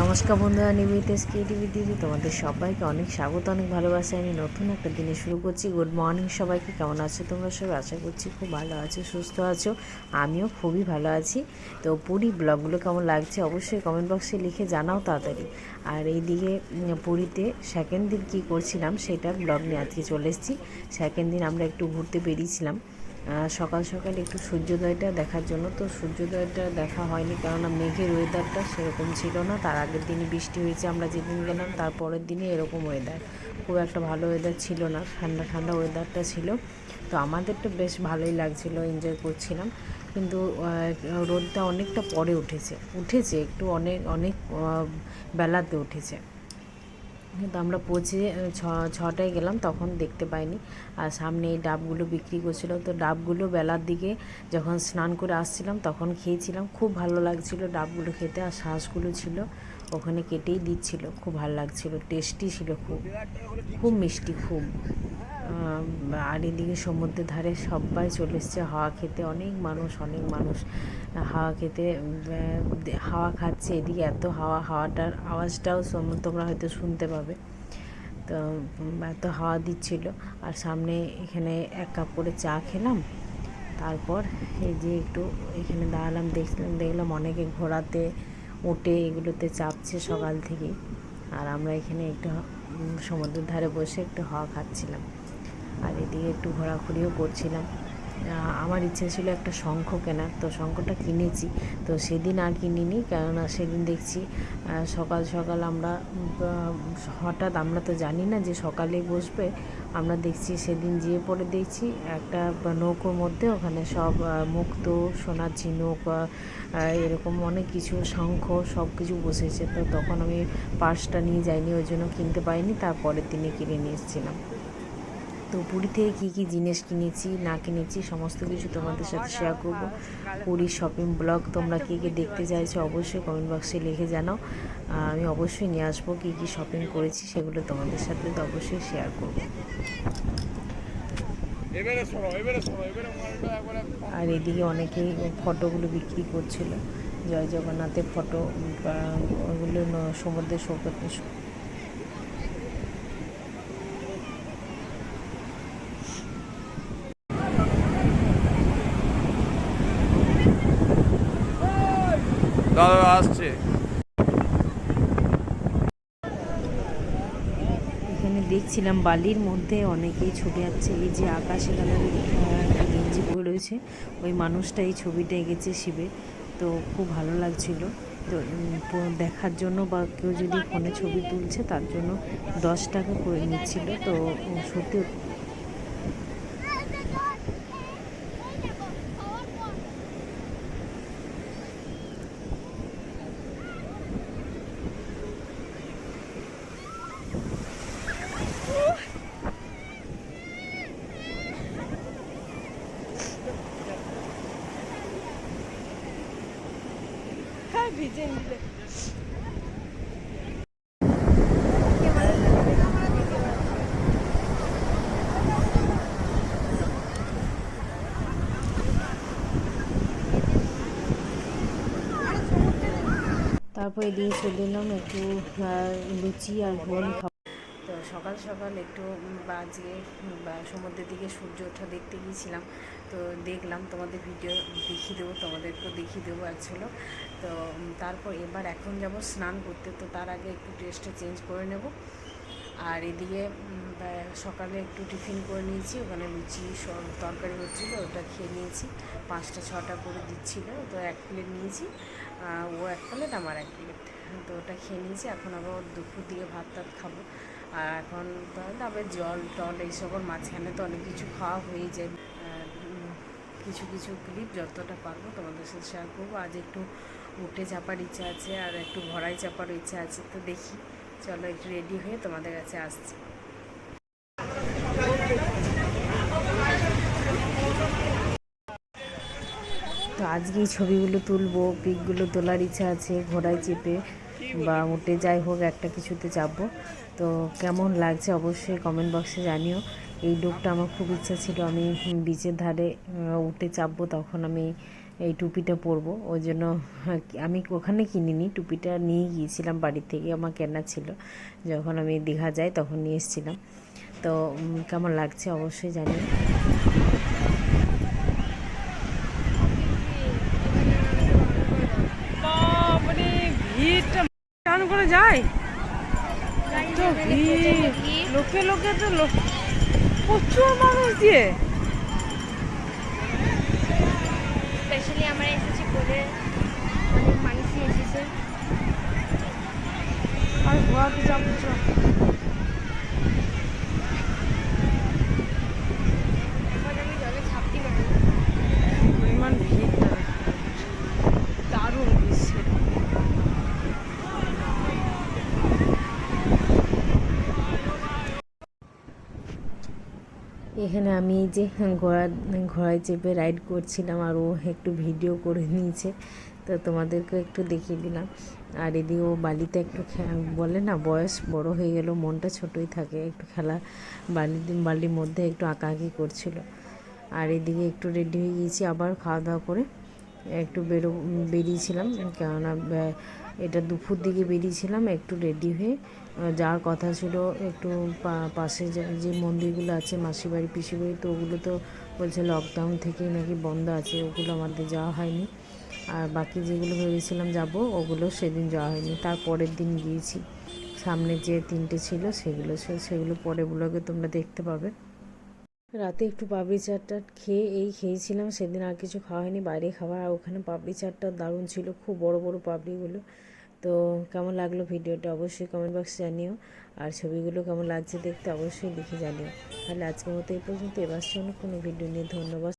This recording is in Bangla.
নমস্কার বন্ধুরা, নিবেদিতাস ক্রিয়েটিভিটিতে তোমাদের সবাইকে অনেক স্বাগত, অনেক ভালোবাসা। আমি নতুন একটা দিনে শুরু করছি। গুড মর্নিং সবাইকে। কেমন আছো তোমরা সবাই? আশা করছি খুব ভালো আছো, সুস্থ আছো। আমিও খুবই ভালো আছি। তো পুরী ব্লগগুলো কেমন লাগছে অবশ্যই কমেন্ট বক্সে লিখে জানাও তাড়াতাড়ি। আর এইদিকে পুরীতে সেকেন্ড দিন কী করছিলাম সেটার ব্লগ নিয়ে আজকে চলে এসেছি। সেকেন্ড দিন আমরা একটু ঘুরতে বেরিয়েছিলাম সকাল সকাল একটু সূর্যোদয়টা দেখার জন্য। তো সূর্যোদয়টা দেখা হয়নি, কেননা মেঘের ওয়েদারটা সেরকম ছিল না। তার আগের দিনই বৃষ্টি হয়েছে, আমরা যেদিন গেলাম তার পরের দিনে এরকম ওয়েদার, খুব একটা ভালো ওয়েদার ছিল না, ঠান্ডা ঠান্ডা ওয়েদারটা ছিল। তো আমাদের তো বেশ ভালোই লাগছিলো, এনজয় করছিলাম। কিন্তু রোদটা অনেকটা পরে উঠেছে একটু, অনেক অনেক বেলাতে উঠেছে। কিন্তু আমরা পৌঁছে ছটায় গেলাম, তখন দেখতে পাইনি। আর সামনে এই ডাবগুলো বিক্রি করছিল, তো ডাবগুলো বেলার দিকে যখন স্নান করে আসছিলাম তখন খেয়েছিলাম, খুব ভালো লাগছিল ডাবগুলো খেতে। আর শাঁসগুলো ছিল ওখানে কেটেই দিচ্ছিল, খুব ভালো লাগছিল, টেস্টি ছিল, খুব খুব মিষ্টি, খুব। আর এদিকে সমুদ্রের ধারে সবাই চলে এসছে হাওয়া খেতে, অনেক মানুষ হাওয়া খেতে হাওয়া খাচ্ছে। এদিকে এত হাওয়াটার আওয়াজটাও তোমরা হয়তো শুনতে পাবে। তো এত হাওয়া দিচ্ছিল। আর সামনে এখানে 1 কাপ করে চা খেলাম। তারপর এই যে একটু এখানে দাঁড়ালাম, দেখলাম অনেকে ঘোড়াতে উঠে এগুলোতে চাপছে সকাল থেকেই। আর আমরা এখানে একটু সমুদ্রের ধারে বসে একটু হাওয়া খাচ্ছিলাম। আর এদিকে একটু ঘোরাঘুরিও করছিলাম। আমার ইচ্ছে ছিল একটা শঙ্খ কেনার, তো শঙ্খটা কিনেছি। তো সেদিন আর কিনিনি, কেননা সেদিন দেখছি সকাল সকাল আমরা হঠাৎ, আমরা তো জানি না যে সকালেই বসবে। আমরা দেখছি সেদিন যেয়ে পরে দেখছি একটা নৌকোর মধ্যে ওখানে সব মুক্ত, সোনার ঝিনুক, এরকম অনেক কিছু, শঙ্খ, সব কিছু বসেছে। তো তখন আমি পার্সটা নিয়ে যাইনি, ওই জন্য কিনতে পারিনি। তারপরের দিনে কিনে নিয়ে এসেছিলাম। তো পুরী থেকে কী কী জিনিস কিনেছি না কিনেছি সমস্ত কিছু তোমাদের সাথে শেয়ার করব। পুরীর শপিং ব্লগ তোমরা কী কী দেখতে চাইছো অবশ্যই কমেন্ট বক্সে লিখে জানাও। আমি অবশ্যই নিয়ে আসবো কী কী শপিং করেছি, সেগুলো তোমাদের সাথে তো অবশ্যই শেয়ার করব। আর এদিকে অনেকেই ফটোগুলো বিক্রি করছিল, জয় জগন্নাথের ফটো, ওগুলো সমুদ্রের সৈকতে। দাদা আসছে। এখানে দেখছিলাম বালির মধ্যে অনেকেই ছবি আঁকছে। এই যে আকাশি কালারের একটা গেঞ্জি পরে রয়েছে, ওই মানুষটা এই ছবিটা এঁকেছে শিবের। তো খুব ভালো লাগছিল। তো দেখার জন্য বা কেউ যদি ফোনে ছবি তুলছে তার জন্য 10 টাকা করে নিচ্ছিল। তো সত্যি ভিজে নিলে। তারপর এদিকে চলে এলাম একটু লুচি আর ঘুগনি খাবো। তো সকাল সকাল একটু বাজে সমুদ্রের দিকে সূর্য ওঠা দেখতে গিয়েছিলাম। তো দেখলাম, তোমাদের ভিডিও দেখিয়ে দেবো, তোমাদেরকেও দেখিয়ে দেবো অ্যাকচুয়ালি। তো তারপর এবার এখন যাব স্নান করতে। তো তার আগে একটু ড্রেসটা চেঞ্জ করে নেব। আর এদিকে সকালে একটু টিফিন করে নিয়েছি, ওখানে লুচি তরকারি হচ্ছিলো, ওটা খেয়ে নিয়েছি। 5টা 6টা করে দিচ্ছিলো, তো 1 প্লেট নিয়েছি। ও 1 প্লেট, আমার 1 প্লেট। তো ওটা খেয়ে নিয়েছি। এখন আবার দুপুর দিকে ভাত টাত খাবো। আর এখন তারপরে জল টল এইসবের মাঝখানে তো অনেক কিছু খাওয়া হয়ে যায়। কিছু কিছু ক্লিপ যতটা পারবো তোমাদের সাথে শেয়ার করবো। আজ একটু উঠে চাপার ইচ্ছা আছে, আর একটু ঘোড়ায় চাপারও ইচ্ছা আছে। তো দেখি, চলো একটু রেডি হয়ে তোমাদের কাছে আসছি। তো আজকে এই ছবিগুলো তুলবো, পিকগুলো তোলার ইচ্ছা আছে ঘোড়ায় চেপে বা উঠে, যাই হোক একটা কিছুতে চাপবো। তো কেমন লাগছে অবশ্যই কমেন্ট বক্সে জানিও। এই লুকটা আমার খুব ইচ্ছা ছিল, আমি বিচের ধারে উঠে চাপবো, তখন আমি এই টুপিটা পরবো, ওই জন্য আমি ওখানে কিনিনি, টুপিটা নিয়ে গিয়েছিলাম বাড়ি থেকে, আমার কেনা ছিল, যখন আমি দীঘা যাই তখন নিয়ে এসেছিলাম। তো কেমন লাগছে অবশ্যই জানিও। বাবারে ভিড়টা টান করে যায়, এত ভিড়, লোকে লোকে তো প্রচুর মানুষ দিয়ে। স্পেশালি আমরা এসেছি বলে অনেক মানুষই এসেছে। আর ঘোরাতে যাবো এখন আমি জলে ছাপতে পারি। পরিমাণ ভিড়টা দারুণ দৃশ্য। এখানে আমি এই যে ঘোড়ায় চেপে রাইড করছিলাম, আর ও একটু ভিডিও করে নিয়েছে, তো তোমাদেরকে একটু দেখিয়ে দিলাম। আর এদিকে ও বালিতে একটু বলে না, বয়স বড় হয়ে গেল, মনটা ছোটই থাকে, একটু খেলা বালির মধ্যে একটু আঁকাআঁকি করছিল। আর এদিকে একটু রেডি হয়ে গিয়েছি, আবার খাওয়া দাওয়া করে একটু বেরিয়েছিলাম, কেননা এটা দুপুর দিকে বেরিয়েছিলাম একটু রেডি হয়ে। যাওয়ার কথা ছিল একটু পাশে যে মন্দিরগুলো আছে, মাসির বাড়ি পিসির বাড়ি, তো ওগুলো তো বলছে লকডাউন থেকেই নাকি বন্ধ আছে, ওগুলো আমাদের যাওয়া হয়নি। আর বাকি যেগুলো ভেবেছিলাম যাব, ওগুলো সেদিন যাওয়া হয়নি, তার পরের দিন গিয়েছি। সামনে যে 3টে ছিল সেগুলো পরে ব্লগে তোমরা দেখতে পাবে। রাতে একটু পাপড়ি চাটটা খেয়েছিলাম, সেদিন আর কিছু খাওয়া হয়নি, বাইরে খাবার। আর ওখানে পাপড়ি চাটটা দারুণ ছিল, খুব বড় বড় পাপড়িগুলো। তো কেমন লাগলো ভিডিওটা অবশ্যই কমেন্ট বক্সে জানিও, আর ছবিগুলো কেমন লাগছে দেখতে অবশ্যই লিখে জানিও। তাহলে আজকের মতো এই পর্যন্ত, এবার কোনো ভিডিও নিয়ে ধন্যবাদ।